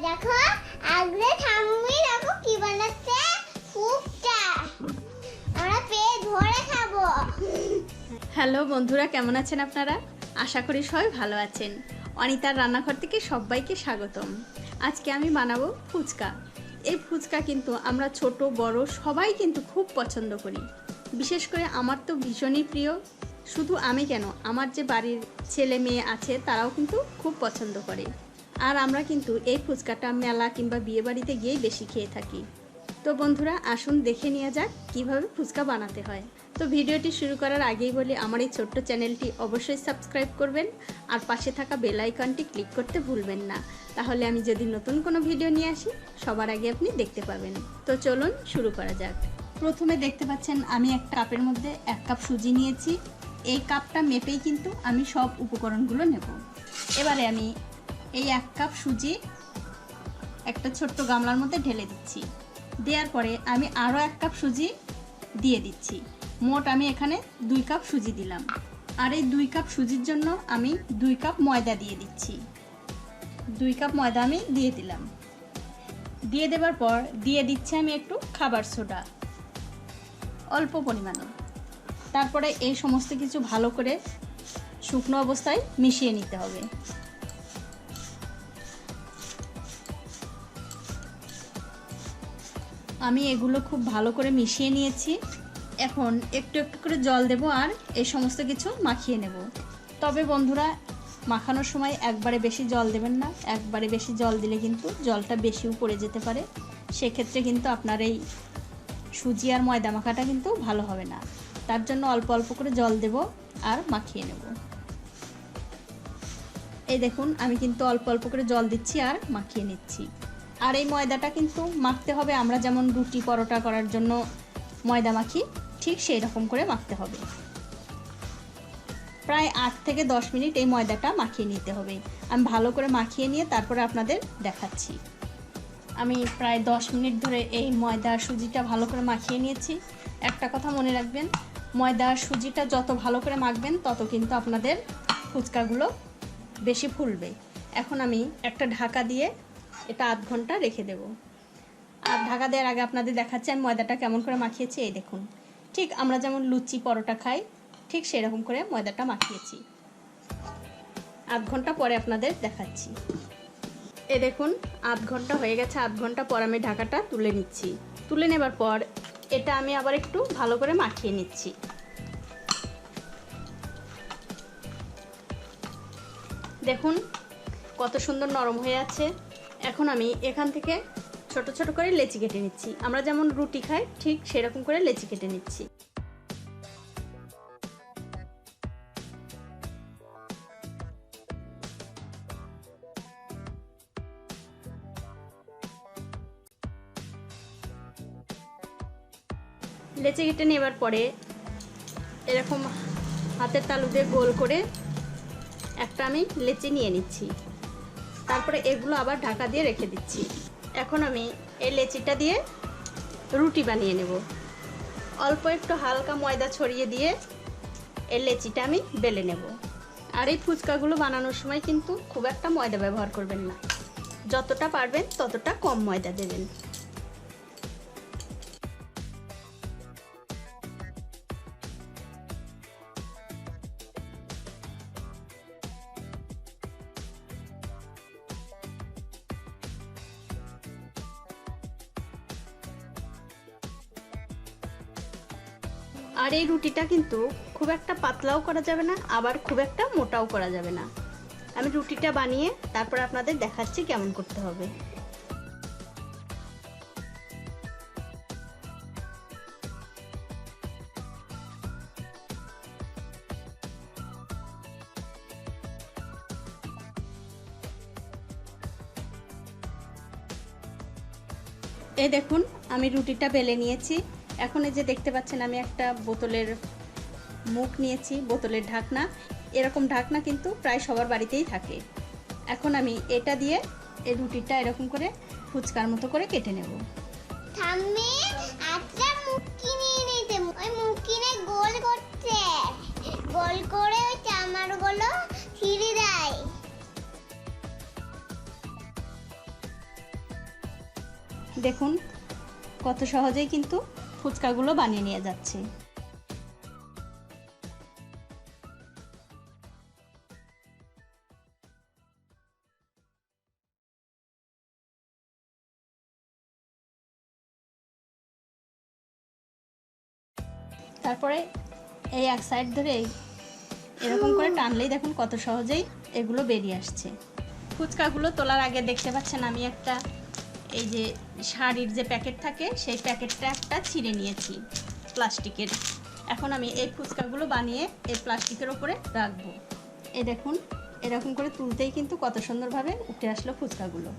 দেখো আগে ঠাম্মি দেখো কি বানাচ্ছে ফুচকা আমরা পেট ভরে খাবো। হ্যালো বন্ধুরা, কেমন আছেন আপনারা? আশা করি সবাই ভালো আছেন। অনিতার রান্নাঘর থেকে সবাইকে স্বাগতম। আজকে আমি বানাবো ফুচকা। এই ফুচকা কিন্তু আমরা ছোট বড় সবাই কিন্তু খুব পছন্দ করি। বিশেষ করে আমার তো ভীষণই প্রিয়। শুধু আমি কেন, আমার যে বাড়ির ছেলে মেয়ে আছে তারাও কিন্তু খুব পছন্দ করে। আর আমরা কিন্তু এই ফুচকাটা মেলা কিংবা বিয়ে বাড়িতে গিয়েই বেশি খেয়ে থাকি। তো বন্ধুরা আসুন দেখে নেওয়া যাক কীভাবে ফুচকা বানাতে হয়। তো ভিডিওটি শুরু করার আগেই বলি, আমার এই ছোট্ট চ্যানেলটি অবশ্যই সাবস্ক্রাইব করবেন আর পাশে থাকা বেল আইকনটি ক্লিক করতে ভুলবেন না। তাহলে আমি যদি নতুন কোনো ভিডিও নিয়ে আসি সবার আগে আপনি দেখতে পাবেন। তো চলুন শুরু করা যাক। প্রথমে দেখতে পাচ্ছেন আমি একটা কাপের মধ্যে 1 কাপ সুজি নিয়েছি। এই কাপটা মেপেই কিন্তু আমি সব উপকরণগুলো নেব। এবারে আমি এই 1 কাপ সুজি একটা ছোট্ট গামলার মধ্যে ঢেলে দিচ্ছি। দেওয়ার পরে আমি আরও 1 কাপ সুজি দিয়ে দিচ্ছি। মোট আমি এখানে 2 কাপ সুজি দিলাম। আর এই 2 কাপ সুজির জন্য আমি 2 কাপ ময়দা দিয়ে দিচ্ছি। 2 কাপ ময়দা আমি দিয়ে দিলাম। দিয়ে দেওয়ার পর দিয়ে দিচ্ছি আমি একটু খাবার সোডা অল্প পরিমাণে। তারপরে এই সমস্ত কিছু ভালো করে শুকনো অবস্থায় মিশিয়ে নিতে হবে। আমি এগুলো খুব ভালো করে মিশিয়ে নিয়েছি। এখন একটু একটু করে জল দেব আর এই সমস্ত কিছু মাখিয়ে নেব। তবে বন্ধুরা মাখানোর সময় একবারে বেশি জল দেবেন না। একবারে বেশি জল দিলে কিন্তু জলটা বেশিও পড়ে যেতে পারে। সেক্ষেত্রে কিন্তু আপনার এই সুজি আর ময়দা মাখাটা কিন্তু ভালো হবে না। তার জন্য অল্প অল্প করে জল দেব আর মাখিয়ে নেব। এই দেখুন আমি কিন্তু অল্প অল্প করে জল দিচ্ছি আর মাখিয়ে নিচ্ছি। আর এই ময়দাটা কিন্তু মাখতে হবে আমরা যেমন রুটি পরোটা করার জন্য ময়দা মাখি, ঠিক সেই রকম করে মাখতে হবে। প্রায় 8 থেকে 10 মিনিট এই ময়দাটা মাখিয়ে নিতে হবে। আমি ভালো করে মাখিয়ে নিয়ে তারপরে আপনাদের দেখাচ্ছি। আমি প্রায় 10 মিনিট ধরে এই ময়দা আর সুজিটা ভালো করে মাখিয়ে নিয়েছি। একটা কথা মনে রাখবেন, ময়দা আর সুজিটা যত ভালো করে মাখবেন তত কিন্তু আপনাদের ফুচকাগুলো বেশি ফুলবে। এখন আমি একটা ঢাকা দিয়ে এটা আধ ঘন্টা রেখে দেব। আর ঢাকা দেওয়ার আগে আপনাদের দেখাচ্ছি আমি ময়দাটা কেমন করে মাখিয়েছি। এই দেখুন, ঠিক আমরা যেমন লুচি পরোটা খাই ঠিক সেরকম করে ময়দাটা মাখিয়েছি। আধ ঘন্টা পরে আপনাদের দেখাচ্ছি। এই দেখুন আধ ঘন্টা হয়ে গেছে। আধ ঘন্টা পর আমি ঢাকাটা তুলে নিচ্ছি। তুলে নেবার পর এটা আমি আবার একটু ভালো করে মাখিয়ে নিচ্ছি। দেখুন কত সুন্দর নরম হয়ে আছে। এখন আমি এখান থেকে ছোট ছোট করে লেচি কেটে নিচ্ছি। আমরা যেমন রুটি খাই ঠিক সেরকম করে লেচি কেটে নিচ্ছি। লেচি কেটে নেবার পরে এরকম হাতের তালু দিয়ে গোল করে একটা আমি লেচি নিয়ে নিচ্ছি। তারপরে এগুলো আবার ঢাকা দিয়ে রেখে দিচ্ছি। এখন আমি এই লেচিটা দিয়ে রুটি বানিয়ে নেব। অল্প একটু হালকা ময়দা ছড়িয়ে দিয়ে এই লেচিটা আমি বেলে নেব। আর এই ফুচকাগুলো বানানোর সময় কিন্তু খুব একটা ময়দা ব্যবহার করবেন না। যতটা পারবেন ততটা কম ময়দা দেবেন। আর এই রুটিটা কিন্তু খুব একটা পাতলাও করা যাবে না, আবার খুব একটা মোটাও করা যাবে না। আমি রুটিটা বানিয়ে তারপর আপনাদের দেখাচ্ছি কেমন করতে হবে। এই দেখুন আমি রুটিটা বেলে নিয়েছি। এখন এই যে দেখতে পাচ্ছেন আমি একটা বোতলের মুখ নিয়েছি, বোতলের ঢাকনা। এরকম ঢাকনা কিন্তু প্রায় সবার বাড়িতেই থাকে। এখন আমি এটা দিয়ে এই রুটিটা এরকম করে ফুচকার মতো করে কেটে নেব। ঠাম্মি একটা মুটকি নিয়ে নিতে, ওই মুটকিনে গোল করতে, গোল করে ওই চামারগুলো ছিঁড়ে দেয়। দেখুন কত সহজেই কিন্তু ফুচকাগুলো বানিয়ে নিয়ে যাচ্ছে। তারপরে এই এক সাইড ধরে এরকম করে টানলেই দেখুন কত সহজেই এগুলো বেরিয়ে আসছে। ফুচকাগুলো তোলার আগে দেখতে পাচ্ছেন আমি একটা এই যে শাড়ির যে প্যাকেট থাকে সেই প্যাকেটটা একটা ছিঁড়ে নিয়েছি প্লাস্টিকের। এখন আমি এই ফুচকাগুলো বানিয়ে এই প্লাস্টিকের ওপরে রাখবো। এই দেখুন এরকম করে তুলতেই কিন্তু কত সুন্দরভাবে উঠে আসলো ফুচকাগুলো।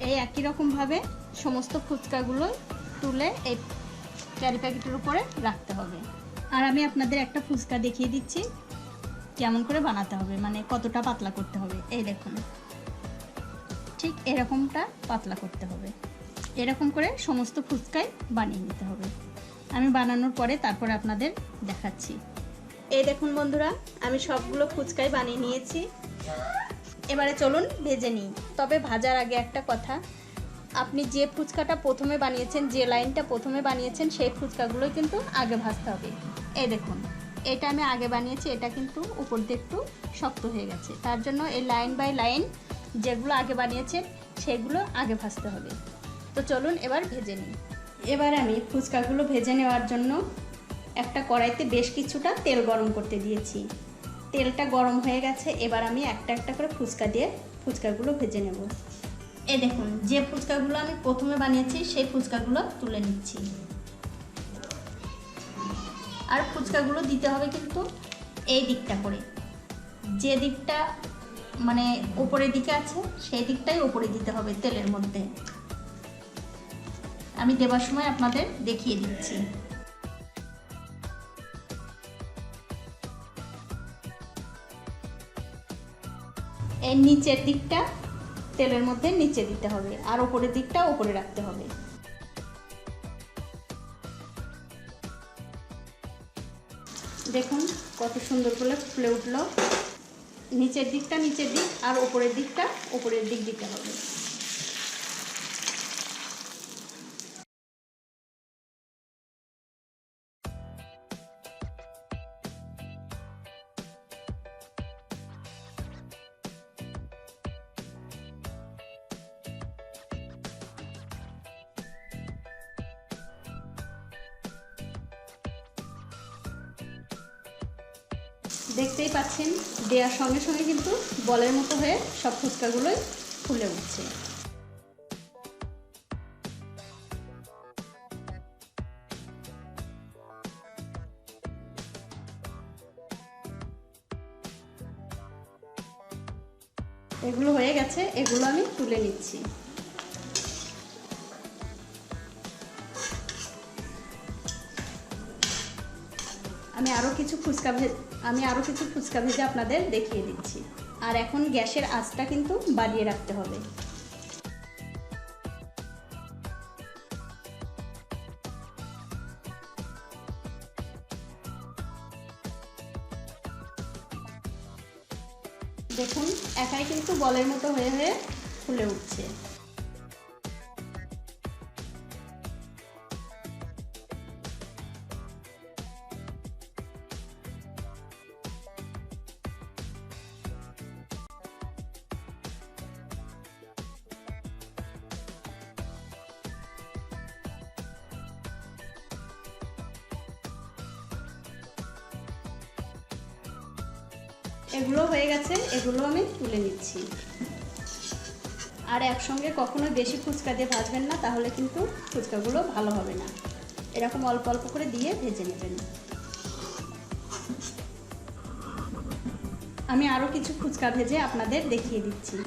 এই একই রকমভাবে সমস্ত ফুচকাগুলো তুলে এই ক্যারি প্যাকেটের উপরে রাখতে হবে। আর আমি আপনাদের একটা ফুচকা দেখিয়ে দিচ্ছি কেমন করে বানাতে হবে, মানে কতটা পাতলা করতে হবে। এই দেখুন ঠিক এরকমটা পাতলা করতে হবে। এরকম করে সমস্ত ফুচকাই বানিয়ে নিতে হবে। আমি বানানোর পরে তারপরে আপনাদের দেখাচ্ছি। এই দেখুন বন্ধুরা, আমি সবগুলো ফুচকাই বানিয়ে নিয়েছি। এবারে চলুন ভেজে নিই। তবে ভাজার আগে একটা কথা, আপনি যে ফুচকাটা প্রথমে বানিয়েছেন, যে লাইনটা প্রথমে বানিয়েছেন সেই ফুচকাগুলোই কিন্তু আগে ভাজতে হবে। এই দেখুন এটা আমি আগে বানিয়েছি, এটা কিন্তু উপর দিয়ে একটু শক্ত হয়ে গেছে। তার জন্য এই লাইন বাই লাইন যেগুলো আগে বানিয়েছেন সেগুলো আগে ভাজতে হবে। তো চলুন এবার ভেজে নিই। এবার আমি ফুচকাগুলো ভেজে নেওয়ার জন্য একটা কড়াইতে বেশ কিছুটা তেল গরম করতে দিয়েছি। তেলটা গরম হয়ে গেছে, এবার আমি একটা একটা করে ফুচকা দিয়ে ফুচকাগুলো ভেজে নেব। এই দেখুন যে ফুচকাগুলো আমি প্রথমে বানিয়েছি সেই ফুচকাগুলো তুলে নিচ্ছি। আর ফুচকাগুলো দিতে হবে কিন্তু এই দিকটা করে, যে দিকটা মানে উপরের দিকে আছে সেই দিকটাই উপরে দিতে হবে তেলের মধ্যে। আমি দেবার সময় আপনাদের দেখিয়ে দিচ্ছি। এই নিচের দিকটা তেলের মধ্যে নিচে দিতে হবে আর উপরের দিকটা উপরে রাখতে হবে। দেখুন কত সুন্দর করে ফুলে উঠলো। নিচের দিকটা নিচের দিক আর উপরের দিকটা উপরের দিক দিতে হবে। দেখতেই পাচ্ছেন দেওয়ার সঙ্গে সঙ্গে কিন্তু বলের মতো হয়ে সব ফুচকাগুলোই ফুলে উঠছে। এগুলো হয়ে গেছে, এগুলো আমি তুলে নিচ্ছি। আমি আরও কিছু ফুচকা ভেজে আপনাদের দেখিয়ে দিচ্ছি। আর এখন গ্যাসের আঁচটা কিন্তু বাড়িয়ে রাখতে হবে। দেখুন একাই কিন্তু বলের মতো হয়ে হয়ে ফুলে উঠছে। এগুলো হয়ে গেছে, এগুলো আমি তুলে নিচ্ছি। আর একসঙ্গে কখনো বেশি ফুচকা দিয়ে ভাজবেন না, তাহলে কিন্তু ফুচকাগুলো ভালো হবে না। এরকম অল্প অল্প করে দিয়ে ভেজে নেবেন। আমি আরও কিছু ফুচকা ভেজে আপনাদের দেখিয়ে দিচ্ছি।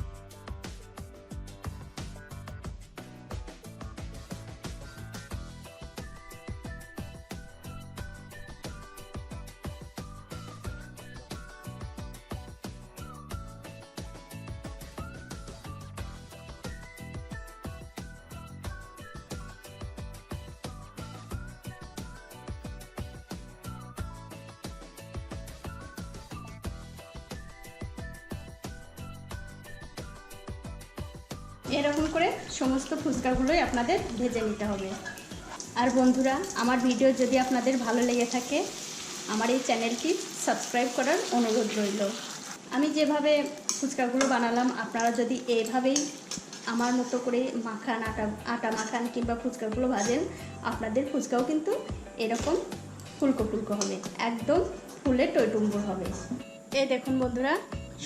এরকম করে সমস্ত ফুচকাগুলোই আপনাদের ভেজে নিতে হবে। আর বন্ধুরা, আমার ভিডিও যদি আপনাদের ভালো লেগে থাকে আমার এই চ্যানেলটি সাবস্ক্রাইব করার অনুরোধ রইল। আমি যেভাবে ফুচকাগুলো বানালাম আপনারা যদি এইভাবেই আমার মতো করে মাখান, আটা মাখান কিংবা ফুচকাগুলো ভাজেন, আপনাদের ফুচকাও কিন্তু এরকম ফুলকো ফুলকো হবে, একদম ফুলে টইটুম্বুর হবে। এই দেখুন বন্ধুরা,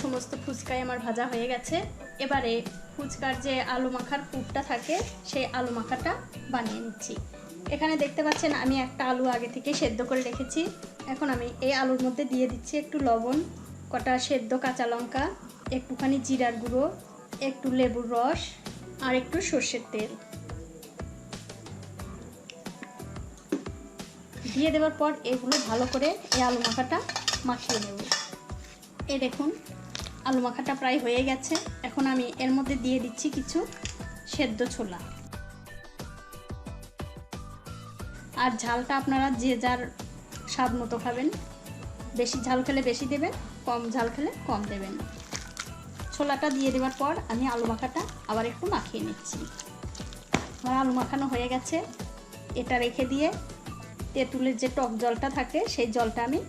সমস্ত ফুচকাই আমার ভাজা হয়ে গেছে। এবারে ফুচকার যে আলু মাখার পুরটা থাকে সেই আলু মাখাটা বানিয়ে নিচ্ছি। এখানে দেখতে পাচ্ছেন আমি একটা আলু আগে থেকে সেদ্ধ করে রেখেছি। এখন আমি এই আলুর মধ্যে দিয়ে দিচ্ছি একটু লবণ, কটা সেদ্ধ কাঁচা লঙ্কা, একটুখানি জিরার গুঁড়ো, একটু লেবুর রস আর একটু সর্ষের তেল দিয়ে দেওয়ার পর এগুলো ভালো করে এই আলু মাখাটা মাখিয়ে নেব। এই দেখুন আলু মাখাটা প্রায় হয়ে গেছে। এখন আমি এর মধ্যে দিয়ে দিচ্ছি কিছু সেদ্ধ ছোলা। আর ঝালটা আপনারা যে যার স্বাদ মতো খাবেন, বেশি ঝাল খেলে বেশি দেবেন, কম ঝাল খেলে কম দেবেন। ছোলাটা দিয়ে দেওয়ার পর আমি আলু মাখাটা আবার একটু মাখিয়ে নিচ্ছি। আমার আলু মাখানো হয়ে গেছে। এটা রেখে দিয়ে তেঁতুলের যে টক জলটা থাকে সেই জলটা আমি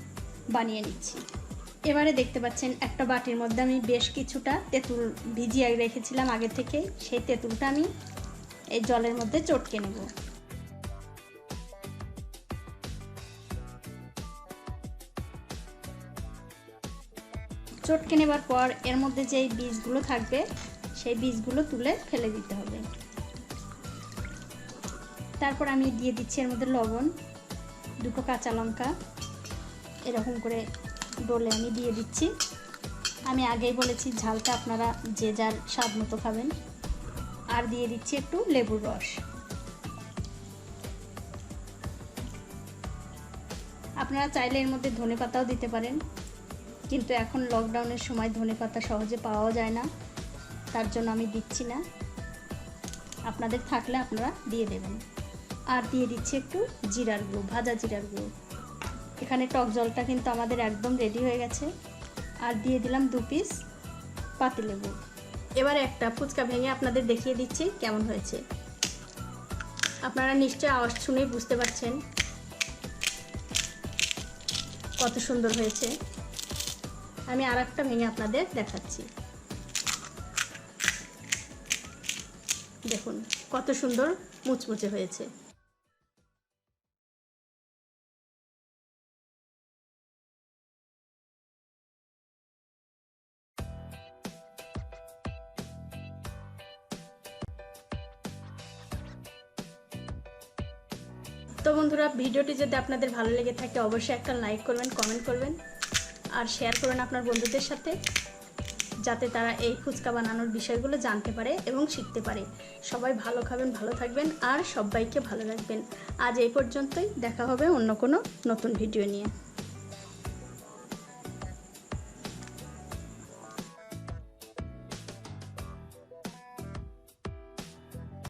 বানিয়ে নিচ্ছি। এবারে দেখতে পাচ্ছেন একটা বাটির মধ্যে আমি বেশ কিছুটা তেঁতুল ভিজিয়ে রেখেছিলাম আগে থেকে, সেই তেঁতুলটা আমি এই জলের মধ্যে চটকে নেব। চটকে নেবার পর এর মধ্যে যে বীজগুলো থাকবে সেই বীজগুলো তুলে ফেলে দিতে হবে। তারপর আমি দিয়ে দিচ্ছি এর মধ্যে লবণ, দুটো কাঁচা লঙ্কা, এরকম করে ডলে আমি দিয়ে দিচ্ছি। আমি আগেই বলেছি ঝালটা আপনারা যে যার স্বাদ মতো খাবেন। আর দিয়ে দিচ্ছি একটু লেবুর রস। আপনারা চাইলে এর মধ্যে ধনেপাতাও দিতে পারেন, কিন্তু এখন লকডাউনের সময় ধনেপাতা সহজে পাওয়াও যায় না, তার জন্য আমি দিচ্ছি না। আপনাদের থাকলে আপনারা দিয়ে দেবেন। আর দিয়ে দিচ্ছি একটু জিরার গুঁড়ো, ভাজা জিরার গুঁড়ো। এখানে টক জলটা কিন্তু আমাদের একদম রেডি হয়ে গেছে। আর দিয়ে দিলাম 2 পিস পাতিলেবু। এবারে একটা ফুচকা ভেঙে আপনাদের দেখিয়ে দিচ্ছি কেমন হয়েছে। আপনারা নিশ্চয়ই আওয়াজ শুনেই বুঝতে পারছেন কত সুন্দর হয়েছে। আমি আর একটা ভেঙে আপনাদের দেখাচ্ছি। দেখুন কত সুন্দর মুচমুচে হয়েছে। তো বন্ধুরা, ভিডিওটি যদি আপনাদের ভালো লেগে থাকে অবশ্যই একটা লাইক করবেন, কমেন্ট করবেন আর শেয়ার করবেন আপনার বন্ধুদের সাথে, যাতে তারা এই ফুচকা বানানোর বিষয়গুলো জানতে পারে এবং শিখতে পারে। সবাই ভালো খাবেন, ভালো থাকবেন আর সবাইকে ভালো রাখবেন। আজ এই পর্যন্তই, দেখা হবে অন্য কোনো নতুন ভিডিও নিয়ে।